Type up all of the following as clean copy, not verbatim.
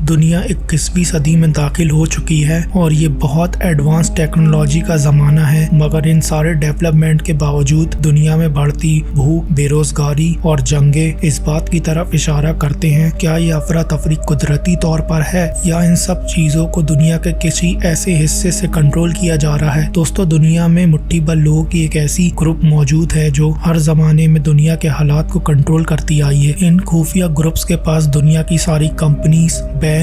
दुनिया 21वीं सदी में दाखिल हो चुकी है और ये बहुत एडवांस टेक्नोलॉजी का जमाना है, मगर इन सारे डेवलपमेंट के बावजूद दुनिया में बढ़ती भूख, बेरोजगारी और जंगे इस बात की तरफ इशारा करते हैं। क्या ये अफरा तफरी कुदरती तौर पर है या इन सब चीजों को दुनिया के किसी ऐसे हिस्से से कंट्रोल किया जा रहा है? दोस्तों, दुनिया में मुट्ठी भर लोगों की एक ऐसी ग्रुप मौजूद है जो हर जमाने में दुनिया के हालात को कंट्रोल करती आई है। इन खुफिया ग्रुप्स के पास दुनिया की सारी कंपनीज, बैंक,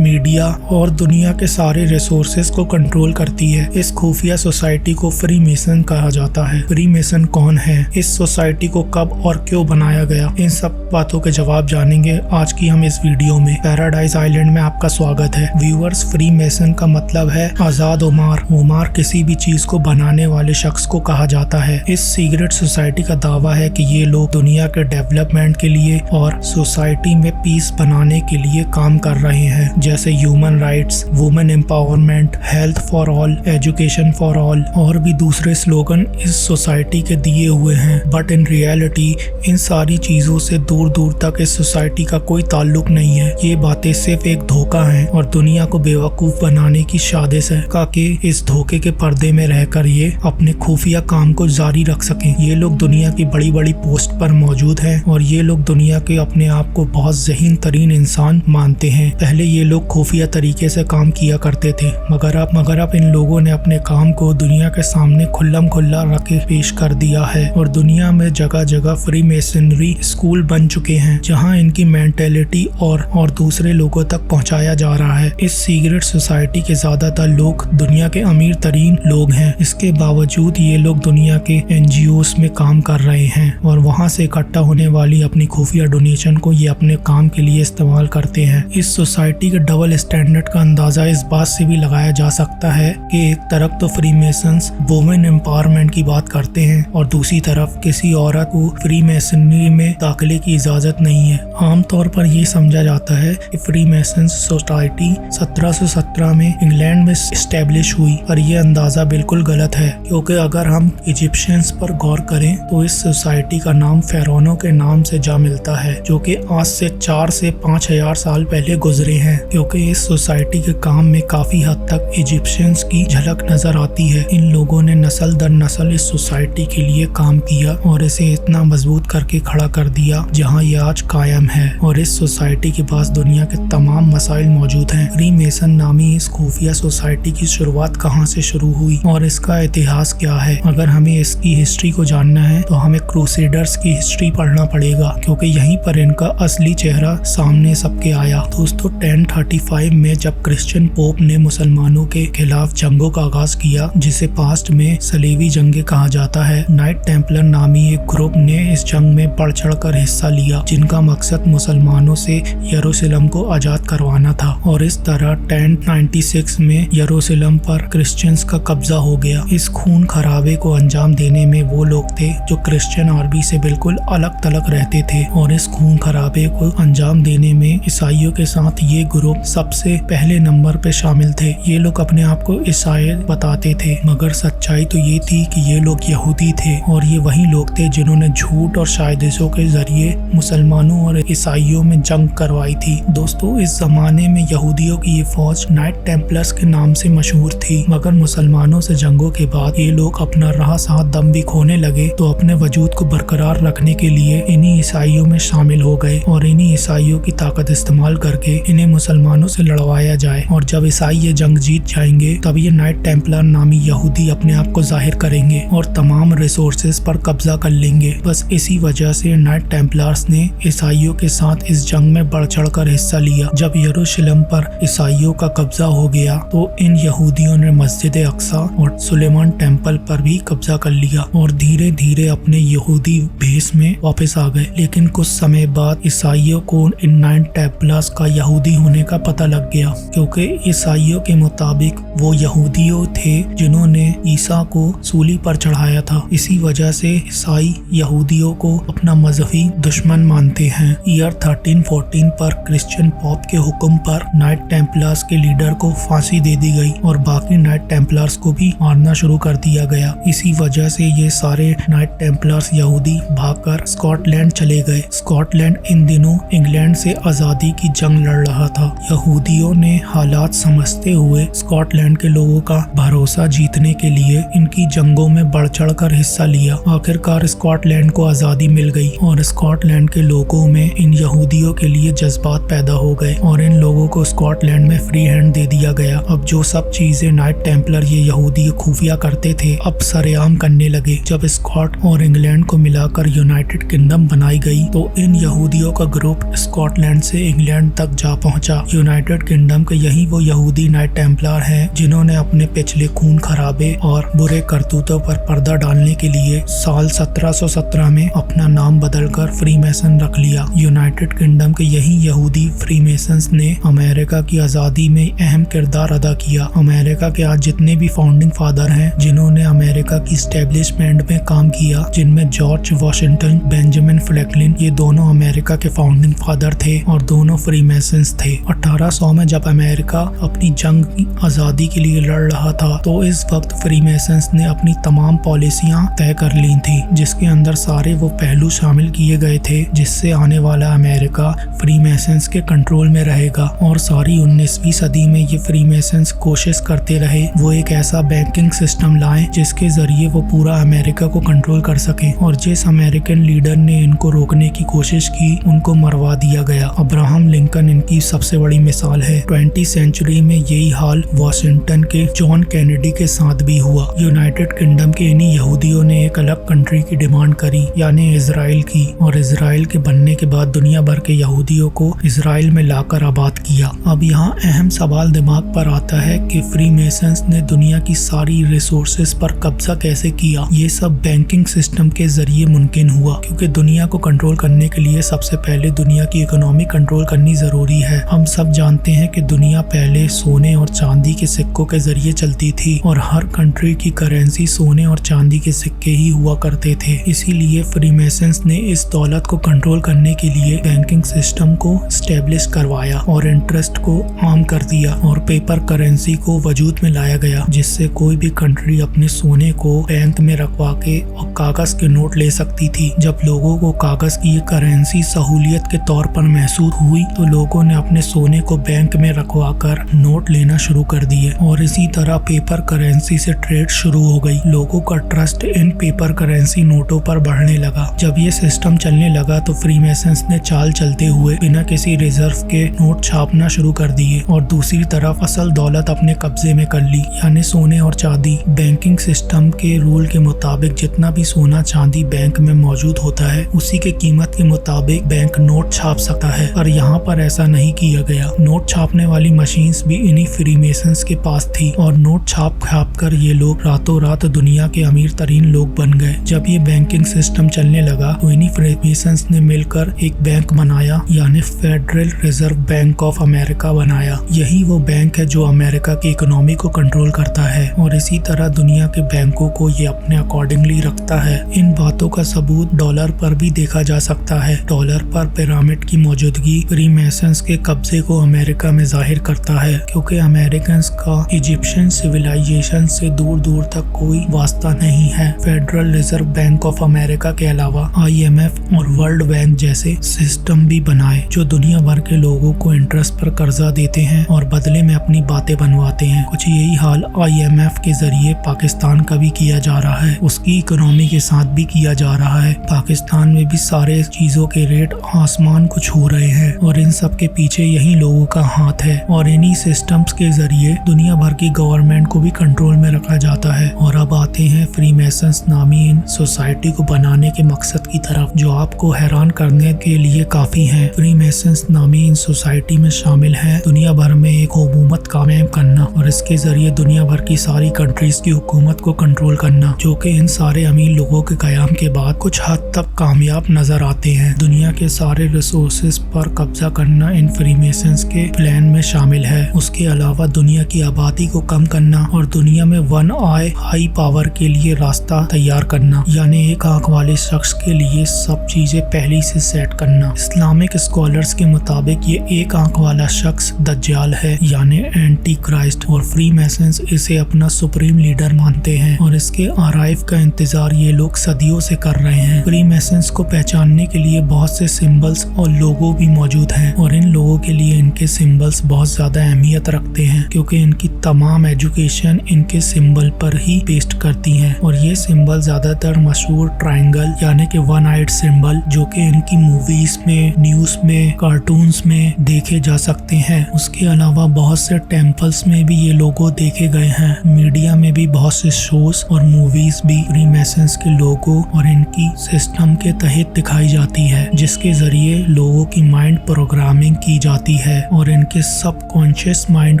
मीडिया और दुनिया के सारे रिसोर्सेज को कंट्रोल करती है। इस खुफिया सोसाइटी को फ्री मेसन कहा जाता है। फ्री मेसन कौन है, इस सोसाइटी को कब और क्यों बनाया गया, इन सब बातों के जवाब जानेंगे आज की हम इस वीडियो में। पैराडाइज आइलैंड में आपका स्वागत है। व्यूअर्स, फ्री मेसन का मतलब है आजाद उमार। उमार किसी भी चीज को बनाने वाले शख्स को कहा जाता है। इस सीक्रेट सोसाइटी का दावा है कि ये लोग दुनिया के डेवलपमेंट के लिए और सोसाइटी में पीस बनाने के लिए काम कर रहे हैं, जैसे human rights, women empowerment, health for all, education for all और भी दूसरे स्लोगन इस सोसाइटी के दिए हुए हैं। बट इन रियलिटी इन सारी चीजों से दूर दूर तक इस सोसाइटी का कोई ताल्लुक नहीं है। ये बातें सिर्फ एक धोखा है और दुनिया को बेवकूफ बनाने की साजिश है ताकि इस धोखे के पर्दे में रहकर ये अपने खुफिया काम को जारी रख सकें। ये लोग दुनिया की बड़ी बड़ी पोस्ट पर मौजूद हैं और ये लोग दुनिया के अपने आप को बहुत ज़हीन तरीन इंसान मानते हैं। पहले ये लोग खुफिया तरीके से काम किया करते थे, मगर अब इन लोगों ने अपने काम को दुनिया के सामने खुल्लम खुल्ला रख के पेश कर दिया है और दुनिया में जगह जगह फ्री मेसनरी स्कूल बन चुके हैं जहां इनकी मेंटेलिटी और दूसरे लोगों तक पहुंचाया जा रहा है। इस सीक्रेट सोसाइटी के ज्यादातर लोग दुनिया के अमीर तरीन लोग हैं। इसके बावजूद ये लोग दुनिया के NGOs में काम कर रहे हैं और वहां से इकट्ठा होने वाली अपनी खुफिया डोनेशन को ये अपने काम के लिए इस्तेमाल करते हैं। इस सोसाइटी के डबल स्टैंडर्ड का अंदाजा इस बात से भी लगाया जा सकता है कि एक तरफ तो फ्री मेसन्स वुमेन एम्पावरमेंट की बात करते हैं और दूसरी तरफ किसी औरत को फ्री मेसनरी में दाखिले की इजाजत नहीं है। आमतौर पर ये समझा जाता है कि फ्री मेसन्स सोसाइटी 1717 में इंग्लैंड में स्टैब्लिश हुई, पर यह अंदाजा बिल्कुल गलत है, क्योंकि अगर हम इजिप्शियंस पर गौर करें तो इस सोसाइटी का नाम फेरोनों के नाम से जा मिलता है, जो कि आज से 4 से 5,000 साल पहले गुजरे हैं। क्योंकि इस सोसाइटी के काम में काफी हद तक इजिप्शियंस की झलक नजर आती है। इन लोगों ने नस्ल दर नस्ल इस सोसाइटी के लिए काम किया और इसे इतना मजबूत करके खड़ा कर दिया जहां ये आज कायम है। और इस सोसाइटी के पास दुनिया के तमाम मसाइल मौजूद हैं। फ्री मेसन नामी इस खुफिया सोसाइटी की शुरुआत कहां से शुरू हुई और इसका इतिहास क्या है? अगर हमें इसकी हिस्ट्री को जानना है तो हमें क्रूसेडर्स की हिस्ट्री पढ़ना पड़ेगा, क्योंकि यहीं पर इनका असली चेहरा सामने सबके आया। दोस्तों, 1035 में जब क्रिश्चियन पोप ने मुसलमानों के खिलाफ जंगों का आगाज किया, जिसे पास्ट में सलीबी जंगे कहा जाता है, नाइट टेम्पलर नामी एक ग्रुप ने इस जंग में बढ़ चढ़ कर हिस्सा लिया, जिनका मकसद मुसलमानों से यरूशलेम को आजाद करवाना था। और इस तरह 1096 में यरूशलेम पर क्रिश्चियंस का कब्जा हो गया। इस खून खराबे को अंजाम देने में वो लोग थे जो क्रिश्चियन आर्मी से बिल्कुल अलग थलग रहते थे, और इस खून खराबे को अंजाम देने में ईसाइयों के साथ ये ग्रुप सबसे पहले नंबर पे शामिल थे। ये लोग अपने आप को ईसाई बताते थे, मगर सच्चाई तो ये थी कि ये लोग यहूदी थे और ये वही लोग थे जिन्होंने झूठ और साजिशों के जरिए मुसलमानों और ईसाइयों में जंग करवाई थी। दोस्तों, इस जमाने में यहूदियों की ये फौज नाइट टेम्पलर्स के नाम से मशहूर थी, मगर मुसलमानों से जंगों के बाद ये लोग अपना रहा साथ दम भी खोने लगे, तो अपने वजूद को बरकरार रखने के लिए इन्हीं ईसाइयों में शामिल हो गए और इन्हीं ईसाइयों की ताकत इस्तेमाल करके इन्हें मुसलमानों से लड़वाया जाए। और जब ईसाई ये जंग जीत जाएंगे तब ये नाइट टेम्पलर नामी यहूदी अपने आप को जाहिर करेंगे और तमाम रिसोर्सेज पर कब्जा कर लेंगे। बस इसी वजह से नाइट टेम्पलर्स ने ईसाइयों के साथ इस जंग में बढ़ चढ़ कर हिस्सा लिया। जब यरूशलेम पर ईसाइयों का कब्जा हो गया तो इन यहूदियों ने मस्जिद अक्सा और सुलेमान टेम्पल पर भी कब्जा कर लिया और धीरे धीरे अपने यहूदी भेष में वापस आ गए। लेकिन कुछ समय बाद ईसाइयों को इन नाइट टेम्पलर्स का यहूदी होने का पता लग गया, क्योंकि ईसाइयों के मुताबिक वो यहूदियों थे जिन्होंने ईसा को सूली पर चढ़ाया था। इसी वजह से ईसाई यहूदियों को अपना मजहबी दुश्मन मानते हैं। ईयर 1314 पर क्रिश्चियन पॉप के हुक्म पर नाइट टेम्पलर्स के लीडर को फांसी दे दी गई और बाकी नाइट टेम्पलर्स को भी मारना शुरू कर दिया गया। इसी वजह से ये सारे नाइट टेम्पलर्स यहूदी भागकर स्कॉटलैंड चले गए। स्कॉटलैंड इन दिनों इंग्लैंड से आजादी की जंग लड़ रहा था। यहूदियों ने हालात समझते हुए स्कॉटलैंड के लोगों का भरोसा जीतने के लिए इनकी जंगों में बढ़ चढ़ कर हिस्सा लिया। आखिरकार स्कॉटलैंड को आजादी मिल गई और स्कॉटलैंड के लोगों में इन यहूदियों के लिए जज्बात पैदा हो गए और इन लोगों को स्कॉटलैंड में फ्री हैंड दे दिया गया। अब जो सब चीजें नाइट टेम्पलर ये यहूदी खुफिया करते थे अब सरेआम करने लगे। जब स्कॉट और इंग्लैंड को मिलाकर यूनाइटेड किंगडम बनाई गई तो इन यहूदियों का ग्रुप स्कॉटलैंड से इंग्लैंड तक जा पहुंचा। यूनाइटेड किंगडम के यही वो यहूदी नाइट टेम्पलर हैं जिन्होंने अपने पिछले खून खराबे और बुरे करतूतों पर पर्दा डालने के लिए साल 1717 में अपना नाम बदलकर फ्रीमेसन रख लिया। यूनाइटेड किंगडम के यही यहूदी फ्रीमेसन्स ने अमेरिका की आजादी में अहम किरदार अदा किया। अमेरिका के आज जितने भी फाउंडिंग फादर हैं जिन्होंने अमेरिका की स्टैब्लिशमेंट में काम किया, जिनमें जॉर्ज वॉशिंगटन, बेंजामिन फ्रैंकलिन, ये दोनों अमेरिका के फाउंडिंग फादर थे और दोनों फ्रीमेसन्स थे। 1800 में जब अमेरिका अपनी जंग की आजादी के लिए लड़ रहा था तो इस वक्त फ्रीमेसन्स ने अपनी तमाम पॉलिसियां तय कर ली थी, जिसके अंदर सारे वो पहलू शामिल किए गए थे जिससे आने वाला अमेरिका फ्रीमेसन्स के कंट्रोल में रहेगा। और सारी 19वीं सदी में ये फ्रीमेसन्स कोशिश करते रहे वो एक ऐसा बैंकिंग सिस्टम लाएं जिसके जरिए वो पूरा अमेरिका को कंट्रोल कर सके। और जिस अमेरिकन लीडर ने इनको रोकने की कोशिश की उनको मरवा दिया गया। अब्राहम लिंकन इनकी सबसे बड़ी मिसाल है। 20वीं सेंचुरी में यही हाल वॉशिंगटन के जॉन कैनेडी के साथ भी हुआ। यूनाइटेड किंगडम के इन्हीं यहूदियों ने एक अलग कंट्री की डिमांड करी, यानी इजराइल की, और इजराइल के बनने के बाद दुनिया भर के यहूदियों को इजराइल में लाकर आबाद किया। अब यहाँ अहम सवाल दिमाग पर आता है कि फ्रीमेसन्स ने दुनिया की सारी रिसोर्सेज पर कब्जा कैसे किया। ये सब बैंकिंग सिस्टम के जरिए मुमकिन हुआ, क्योंकि दुनिया को कंट्रोल करने के लिए सबसे पहले दुनिया की इकोनॉमी कंट्रोल करनी जरूरी है। हम सब जानते हैं कि दुनिया पहले सोने और चांदी के सिक्कों के जरिए चलती थी और हर कंट्री की करेंसी सोने और चांदी के सिक्के ही हुआ करते थे। इसीलिए फ्रीमेसन्स ने इस दौलत को कंट्रोल करने के लिए बैंकिंग सिस्टम को स्टेब्लिश करवाया और इंटरेस्ट को आम कर दिया और पेपर करेंसी को वजूद में लाया गया, जिससे कोई भी कंट्री अपने सोने को बैंक में रखवा के और कागज के नोट ले सकती थी। जब लोगों को कागज की ये करेंसी सहूलियत के तौर पर महसूस हुई तो लोगों ने अपने सोने को बैंक में रखवा कर नोट लेना शुरू कर दिए और इसी तरह पेपर करेंसी से ट्रेड शुरू हो गई। लोगों का ट्रस्ट इन पेपर करेंसी नोटों पर बढ़ने लगा। जब ये सिस्टम चलने लगा तो फ्रीमेसन्स ने चाल चलते हुए बिना किसी रिजर्व के नोट छापना शुरू कर दिए और दूसरी तरफ असल दौलत अपने कब्जे में कर ली, यानी सोने और चांदी। बैंकिंग सिस्टम के रूल के मुताबिक जितना भी सोना चांदी बैंक में मौजूद होता है उसी के कीमत के मुताबिक बैंक नोट छाप सकता है, पर यहाँ पर ऐसा नहीं किया गया। नोट छापने वाली मशीन्स भी इन्हीं फ्रीमेसन्स के पास थी और नोट छाप कर ये लोग रातों रात दुनिया के अमीर तरीन लोग बन गए। जब ये बैंकिंग सिस्टम चलने लगा तो इन्हीं फ्रीमेसन्स ने मिलकर एक बैंक बनाया, यानी federal reserve bank of America बनाया। यही वो बैंक है जो अमेरिका की इकोनॉमी को कंट्रोल करता है और इसी तरह दुनिया के बैंकों को ये अपने अकॉर्डिंगली रखता है। इन बातों का सबूत डॉलर पर भी देखा जा सकता है। डॉलर पर पिरामिड की मौजूदगी फ्रीमेसन्स के कब्जे को अमेरिका में जाहिर करता है, क्योंकि अमेरिकन्स का इजिप्शियन सिविलाइजेशन से दूर दूर तक कोई वास्ता नहीं है। Federal reserve bank of America के अलावा IMF और वर्ल्ड बैंक जैसे सिस्टम भी बनाए जो दुनिया भर के लोगों को इंटरेस्ट पर कर्जा देते हैं और बदले में अपनी बातें बनवाते हैं। कुछ यही हाल IMF के जरिए पाकिस्तान का भी किया जा रहा है, उसकी इकोनॉमी के साथ भी किया जा रहा है। पाकिस्तान में भी सारे चीजों के रेट आसमान को छू रहे हैं और इन सब के पीछे यही लोगों का हाथ है और इन्हीं सिस्टम्स के जरिए दुनिया भर की गवर्नमेंट को भी कंट्रोल में रखा जाता है। और अब आते हैं फ्रीमेसन्स नामी इन सोसाइटी को बनाने के मकसद की तरफ, जो आपको हैरान करने के लिए काफी है। फ्रीमेसन्स नामी इन सोसाइटी में शामिल है दुनिया भर में एक हुकूमत कायम करना और इसके जरिए दुनिया भर की सारी कंट्रीज की हुकूमत को कंट्रोल करना, जो कि इन सारे अमीर लोगों के कयाम के बाद कुछ हद तक कामयाब नजर आते हैं। दुनिया के सारे रिसोर्सेज पर कब्जा करना इन फ्रीमेसन्स के प्लान में शामिल है। उसके अलावा दुनिया की आबादी को कम करना और दुनिया में वन वन आई हाई पावर के लिए रास्ता तैयार करना, यानी एक आंख वाले शख्स के लिए सब चीजें पहले से सेट करना। इस्लामिक स्कॉलर्स के मुताबिक ये एक आंख वाला शख्स दज्जाल है, यानी एंटी क्राइस्ट, और फ्री मैसन्स इसे अपना सुप्रीम लीडर मानते हैं और इसके अराइव का इंतजार ये लोग सदियों से कर रहे हैं। फ्री मैसन्स को पहचानने के लिए बहुत से सिंबल्स और लोगो भी मौजूद हैं और इन लोगों के लिए इनके सिंबल्स बहुत ज्यादा अहमियत रखते हैं क्योंकि इनकी तमाम एजुकेशन इनके सिंबल पर ही पेस्ट करती हैं और ये सिंबल ज्यादातर मशहूर ट्रायंगल यानी कि वन आइड सिंबल जो कि इनकी मूवीज में, न्यूज में, कार्टून्स में देखे जा सकते हैं। उसके अलावा बहुत से टेम्पल्स में भी ये लोगो देखे गए हैं। मीडिया में भी बहुत से शोज और मूवीज भी फ्रीमैसन्स के लोगो और इनकी सिस्टम के तहत दिखाई जाती है, जिसके जरिए लोगों की माइंड प्रोग्रामिंग की जाती है और इनके सबकॉन्शियस माइंड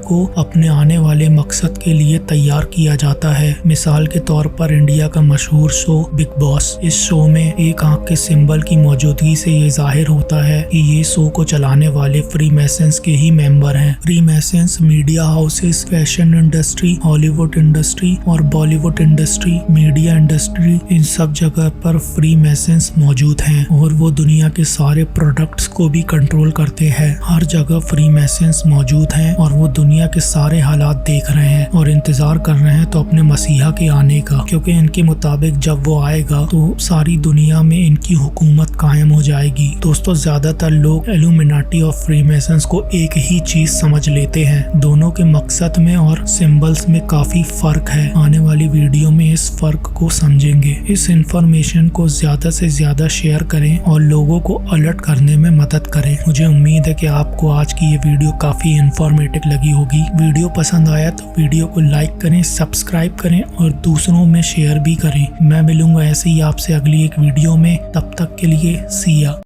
को अपने आने वाले मकसद के लिए तैयार किया जाता है। मिसाल के तौर पर इंडिया का मशहूर शो बिग बॉस, इस शो में एक आंख के सिंबल की मौजूदगी से ये जाहिर होता है कि ये शो को चलाने वाले फ्रीमैसन्स के ही मेंबर हैं। Freemasons media houses, fashion industry, Hollywood industry और बॉलीवुड इंडस्ट्री, मीडिया इंडस्ट्री, इन सब जगह पर फ्रीमैसन्स मौजूद हैं और वो दुनिया के सारे प्रोडक्ट्स को भी कंट्रोल करते हैं। हर जगह फ्रीमैसन्स मौजूद हैं और वो दुनिया के सारे हालात देख रहे हैं और इंतजार कर रहे हैं तो अपने मसीहा के आने का, क्योंकि इनके मुताबिक जब वो आएगा तो सारी दुनिया में इनकी हुकूमत कायम हो जाएगी। दोस्तों, ज्यादातर लोग इल्यूमिनाटी और फ्रीमैसन्स को एक ही चीज समझ लेते हैं। दोनों के मकसद में और सिंबल्स में काफी फर्क है। आने वाली वीडियो में इस फर्क को समझेंगे। इस इंफॉर्मेशन को ज्यादा से ज्यादा शेयर करें और लोगों को अलर्ट करने में मदद करें। मुझे उम्मीद है कि आपको आज की ये वीडियो काफी इंफॉर्मेटिव लगी होगी। वीडियो पसंद आया तो वीडियो को लाइक करें, सब्सक्राइब करें और दूसरों में शेयर भी करें। मैं मिलूंगा ऐसे ही आपसे अगली एक वीडियो में। तब तक के लिए सी या।